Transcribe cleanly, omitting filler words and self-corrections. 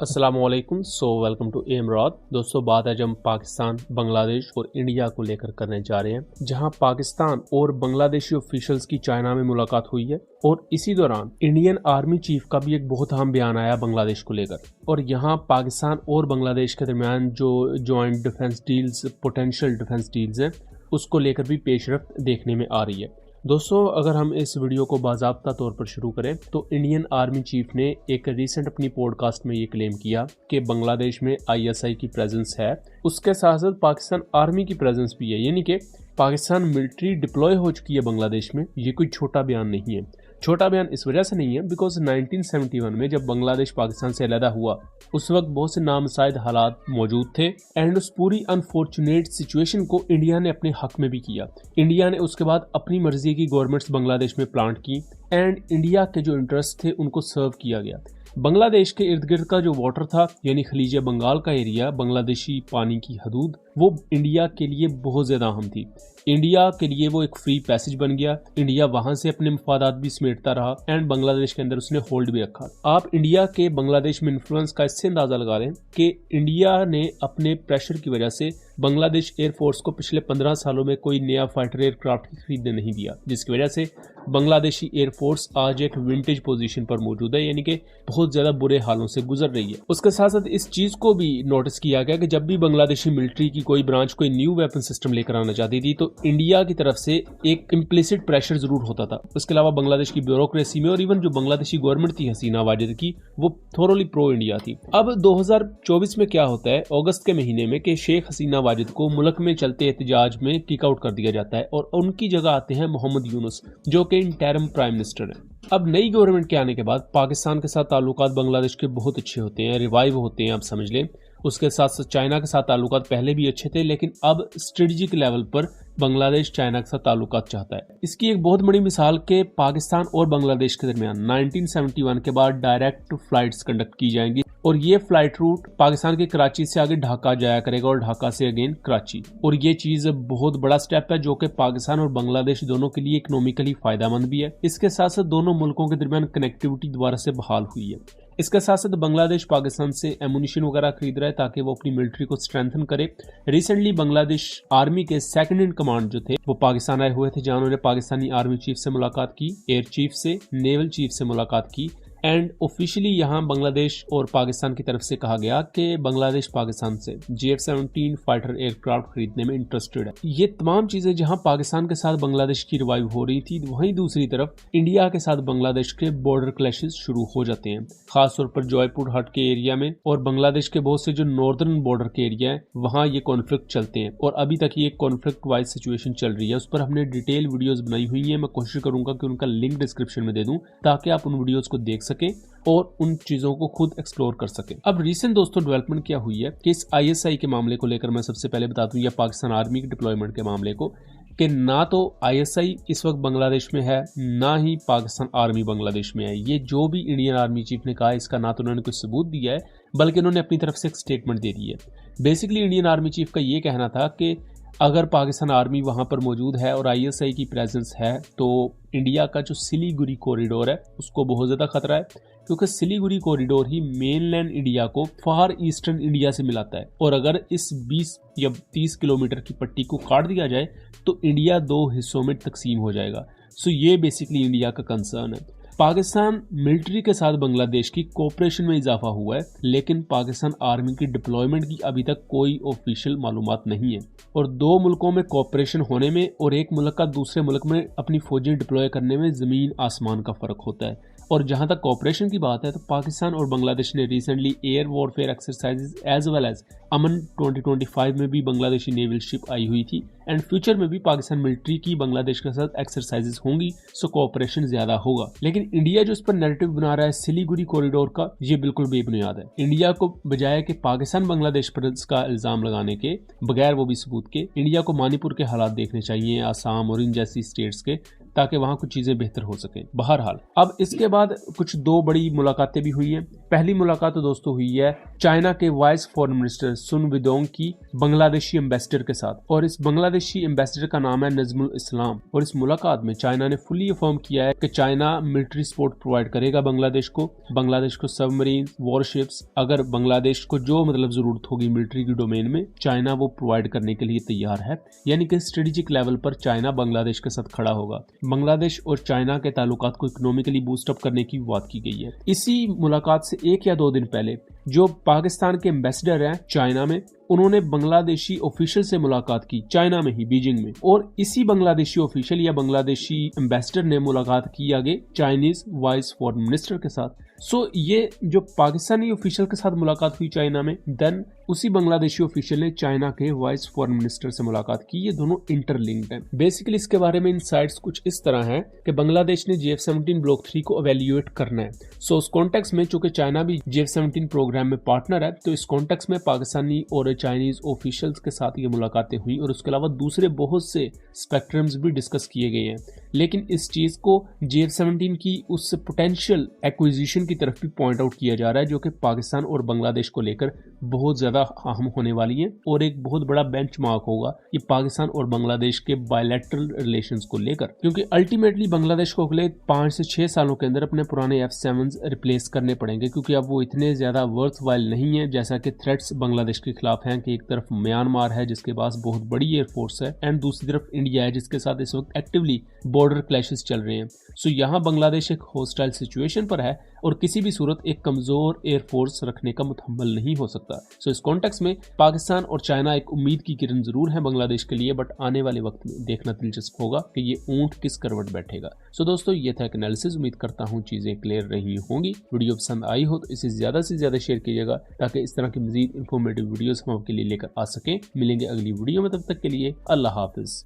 अस्सलामुअलैकुम। Welcome to एमराद। दोस्तों, बात आज हम पाकिस्तान, बांग्लादेश और इंडिया को लेकर करने जा रहे हैं, जहां पाकिस्तान और बांग्लादेशी ऑफिशियल्स की चाइना में मुलाकात हुई है और इसी दौरान इंडियन आर्मी चीफ का भी एक बहुत अहम बयान आया बांग्लादेश को लेकर। और यहां पाकिस्तान और बांग्लादेश के दरमियान जो joint defence deals, potential defence deals हैं, उसको लेकर भी पेशरफ्त देखने में आ रही है। दोस्तों, अगर हम इस वीडियो को बाज़ाब्ता तौर पर शुरू करें तो इंडियन आर्मी चीफ ने एक रिसेंट अपनी पॉडकास्ट में ये क्लेम किया कि बांग्लादेश में आईएसआई की प्रेजेंस है, उसके साथ साथ पाकिस्तान आर्मी की प्रेजेंस भी है, यानी कि पाकिस्तान मिलिट्री डिप्लॉय हो चुकी है बांग्लादेश में। ये कोई छोटा बयान नहीं है। छोटा बयान इस वजह से नहीं है बिकॉज 1971 में जब बांग्लादेश पाकिस्तान से अलहदा हुआ उस वक्त बहुत से नामुसाइद हालात मौजूद थे एंड उस पूरी अनफॉर्चुनेट सिचुएशन को इंडिया ने अपने हक में भी किया। इंडिया ने उसके बाद अपनी मर्जी की गवर्नमेंट्स बांग्लादेश में प्लांट की एंड इंडिया के जो इंटरेस्ट थे उनको सर्व किया गया। बांग्लादेश के इर्द गिर्द का जो वाटर था, यानी खलीज बंगाल का एरिया, बांग्लादेशी पानी की हदूद, वो इंडिया के लिए बहुत ज्यादा अहम थी। इंडिया के लिए वो एक फ्री पैसेज बन गया। इंडिया वहां से अपने मफादात भी समेटता रहा एंड बांग्लादेश के अंदर उसने होल्ड भी रखा। आप इंडिया के बांग्लादेश में इन्फ्लुएंस का इससे अंदाजा लगा लें कि इंडिया ने अपने प्रेशर की वजह से बांग्लादेश एयरफोर्स को पिछले 15 सालों में कोई नया फाइटर एयरक्राफ्ट खरीदने नहीं दिया, जिसकी वजह से बांग्लादेशी एयरफोर्स आज एक विंटेज पोजीशन पर मौजूद है, यानी कि बहुत ज्यादा बुरे हालों से गुजर रही है। उसके साथ साथ इस चीज को भी नोटिस किया गया कि जब भी बांग्लादेशी मिलिट्री की कोई ब्रांच कोई न्यू वेपन सिस्टम लेकर आना चाहती थी तो इंडिया की तरफ से एक इम्प्लिसिट प्रेशर जरूर होता था। उसके अलावा बांग्लादेश की ब्यूरोक्रेसी में और इवन जो बांग्लादेशी गवर्नमेंट थी हसीना वाजिद की, वो थोरोली प्रो इंडिया थी। अब 2024 में क्या होता है, अगस्त के महीने में, कि शेख हसीना वाजिद को मुल्क में चलते एहतजाज में किक आउट कर दिया जाता है और उनकी जगह आते हैं मोहम्मद यूनुस, जो कि इंटरिम प्राइम मिनिस्टर है। अब नई गवर्नमेंट के आने के बाद पाकिस्तान के साथ ताल्लुकात बांग्लादेश के बहुत अच्छे होते हैं, रिवाइव होते हैं, आप समझ लें। उसके साथ साथ चाइना के साथ ताल्लुकात पहले भी अच्छे थे, लेकिन अब स्ट्रेटेजिक लेवल पर बांग्लादेश चाइना के साथ ताल्लुकात चाहता है। इसकी एक बहुत बड़ी मिसाल के पाकिस्तान और बांग्लादेश के दरमियान 1971 के बाद डायरेक्ट फ्लाइट्स कंडक्ट की जाएंगी और ये फ्लाइट रूट पाकिस्तान के कराची से आगे ढाका जाया करेगा और ढाका से अगेन कराची। और ये चीज बहुत बड़ा स्टेप है जो कि पाकिस्तान और बांग्लादेश दोनों के लिए इकोनॉमिकली फायदेमंद भी है। इसके साथ साथ दोनों मुल्कों के दरमियान कनेक्टिविटी दोबारा से बहाल हुई है। इसके साथ साथ बांग्लादेश पाकिस्तान से एमुनिशन वगैरह खरीद रहा है ताकि वो अपनी मिलिट्री को स्ट्रेंथन करे। रिसेंटली बांग्लादेश आर्मी के सेकंड इन कमांड जो थे वो पाकिस्तान आए हुए थे, जहां उन्होंने पाकिस्तानी आर्मी चीफ से मुलाकात की, एयर चीफ से, नेवल चीफ से मुलाकात की एंड ऑफिशियली यहाँ बांग्लादेश और पाकिस्तान की तरफ से कहा गया कि बांग्लादेश पाकिस्तान से JF-17 फाइटर एयरक्राफ्ट खरीदने में इंटरेस्टेड है। ये तमाम चीजें जहाँ पाकिस्तान के साथ बांग्लादेश की रिवाइव हो रही थी, वहीं दूसरी तरफ इंडिया के साथ बांग्लादेश के बॉर्डर क्लैशेस शुरू हो जाते हैं, खासतौर पर जॉयपुर हट के एरिया में और बांग्लादेश के बहुत से जो नॉर्दर्न बॉर्डर के एरिया है वहाँ ये कॉन्फ्लिक्ट चलते हैं और अभी तक ये कॉन्फ्लिक्ट वाइज सिचुएशन चल रही है। उस पर हमने डिटेल वीडियोज बनाई हुई है, मैं कोशिश करूंगा कि उनका लिंक डिस्क्रिप्शन में दे दूं ताकि आप उन वीडियोज को देख सकें और उन चीजों को खुद एक्सप्लोर कर सकें। अब रिसेंट दोस्तों डेवलपमेंट क्या हुई है कि इस आईएसआई के मामले को लेकर मैं सबसे पहले बता दूं, या पाकिस्तान आर्मी के डिप्लॉयमेंट के मामले को, कि ना तो आईएसआई इस वक्त बांग्लादेश में है, ना ही पाकिस्तान आर्मी बांग्लादेश में है। ये जो भी इंडियन आर्मी चीफ ने कहा, इसका ना तो उन्होंने कोई सबूत दिया है बल्कि उन्होंने अपनी तरफ से एक स्टेटमेंट दे दी है। बेसिकली इंडियन आर्मी चीफ का ये कहना था कि अगर पाकिस्तान आर्मी वहां पर मौजूद है और आईएसआई की प्रेजेंस है तो इंडिया का जो सिलीगुड़ी कॉरिडोर है उसको बहुत ज्यादा खतरा है, क्योंकि सिलीगुड़ी कॉरिडोर ही मेनलैंड इंडिया को फार ईस्टर्न इंडिया से मिलाता है और अगर इस 20 या 30 किलोमीटर की पट्टी को काट दिया जाए तो इंडिया 2 हिस्सों में तकसीम हो जाएगा। सो ये बेसिकली इंडिया का कंसर्न है। पाकिस्तान मिलिट्री के साथ बांग्लादेश की कोऑपरेशन में इजाफा हुआ है, लेकिन पाकिस्तान आर्मी की डिप्लॉयमेंट की अभी तक कोई ऑफिशियल मालूमात नहीं है। और दो मुल्कों में कोऑपरेशन होने में और एक मुल्क का दूसरे मुल्क में अपनी फौजें डिप्लॉय करने में जमीन आसमान का फर्क होता है। और जहां तक कोऑपरेशन की बात है तो पाकिस्तान और बांग्लादेश ने recently air warfare exercises as well as Aman 2025 में भी बांग्लादेशी नेवल शिप आई हुई थी एंड फ्यूचर में भी पाकिस्तान मिलिट्री की बांग्लादेश के साथ एक्सरसाइजेज होंगी, सो कोऑपरेशन ज्यादा होगा। लेकिन इंडिया जो इस पर नैरेटिव बना रहा है सिलीगुड़ी कॉरिडोर का, ये बिल्कुल बेबुनियाद है। इंडिया को बजाय कि पाकिस्तान बांग्लादेश पर इसका इल्जाम लगाने के बगैर, वो भी सबूत के, इंडिया को मणिपुर के हालात देखने चाहिए, आसाम और इन जैसी स्टेट्स के, ताकि वहां कुछ चीजें बेहतर हो सकें। बहरहाल अब इसके बाद कुछ 2 बड़ी मुलाकातें भी हुई हैं। पहली मुलाकात तो दोस्तों हुई है चाइना के वाइस फॉरेन मिनिस्टर सुन विदोंग की बांग्लादेशी एम्बेसडर के साथ, और इस बांग्लादेशी एम्बेसडर का नाम है नजमुल इस्लाम। और इस मुलाकात में चाइना ने फुली अफर्म किया है कि चाइना मिलिट्री सपोर्ट प्रोवाइड करेगा बांग्लादेश को सबमरीन वॉरशिप्स, अगर बांग्लादेश को जो मतलब जरूरत होगी मिलिट्री की डोमेन में, चाइना वो प्रोवाइड करने के लिए तैयार है। यानी कि स्ट्रेटेजिक लेवल पर चाइना बांग्लादेश के साथ खड़ा होगा। बांग्लादेश और चाइना के ताल्लुकात को इकोनॉमिकली बूस्ट अप करने की बात की गई है। इसी मुलाकात से 1 या 2 दिन पहले जो पाकिस्तान के एम्बेसडर हैं चाइना में, उन्होंने बांग्लादेशी ऑफिशियल से मुलाकात की चाइना में ही, बीजिंग में, और इसी बांग्लादेशी ऑफिशियल या बांग्लादेशी एम्बेसडर ने मुलाकात की आगे चाइनीज वाइस फॉरेन मिनिस्टर के साथ। ये जो पाकिस्तानी ऑफिशियल के साथ मुलाकात हुई चाइना में, देन उसी बांग्लादेशी ऑफिशियल ने चाइना के वाइस फॉरेन मिनिस्टर से मुलाकात की। ये दोनों इंटरलिंक्ड हैं। बेसिकली इसके बारे में इनसाइट्स कुछ इस तरह हैं कि बांग्लादेश ने GF-17 ब्लॉक 3 को एवेल्युएट करना है। उस कॉन्टेक्स्ट में चूंकि चाइना भी GF-17 प्रोग्राम में पार्टनर है, तो इस कॉन्टेक्स्ट में पाकिस्तानी और चाइनीज ऑफिशियल्स के साथ ये मुलाकातें हुई, और उसके अलावा दूसरे बहुत से स्पेक्ट्रम्स भी डिस्कस किए गए हैं। लेकिन इस चीज को GF-17 की उस पोटेंशियल एक्विजिशन की तरफ भी पॉइंट आउट किया जा रहा है, जो कि पाकिस्तान और बांग्लादेश को लेकर बहुत ज्यादा अहम होने वाली है और एक बहुत बड़ा बेंचमार्क होगा ये पाकिस्तान और बांग्लादेश के बायलैटरल रिलेशंस को लेकर, क्योंकि अल्टीमेटली बांग्लादेश को अगले 5 से 6 सालों के अंदर अपने पुराने F-7 रिप्लेस करने पड़ेंगे, क्योंकि अब वो इतने ज्यादा वर्थवाइल नहीं है जैसा कि थ्रेट्स बांग्लादेश के खिलाफ हैं कि एक तरफ म्यांमार है जिसके पास बहुत बड़ी एयरफोर्स है, एंड दूसरी तरफ इंडिया है जिसके साथ इस वक्त एक्टिवली बॉर्डर क्लैशेस चल रहे हैं। यहाँ बांग्लादेश एक हॉस्टाइल सिचुएशन पर है और किसी भी सूरत एक कमजोर एयरफोर्स रखने का मुतहम्मल नहीं हो सकता। इस कॉन्टेक्स्ट में पाकिस्तान और चाइना एक उम्मीद की किरण जरूर है बांग्लादेश के लिए, बट आने वाले वक्त में देखना दिलचस्प होगा कि ये ऊंट किस करवट बैठेगा। दोस्तों ये था एक एनालिसिस। उम्मीद करता हूँ चीजें क्लियर रही होंगी। वीडियो पसंद आई हो तो इसे ज्यादा से ज्यादा शेयर कीजिएगा ताकि इस तरह की मजीद इंफॉर्मेटिव वीडियोस हम आपके लिए लेकर आ सकें। मिलेंगे अगली वीडियो में, तब तक के लिए अल्लाह हाफिज।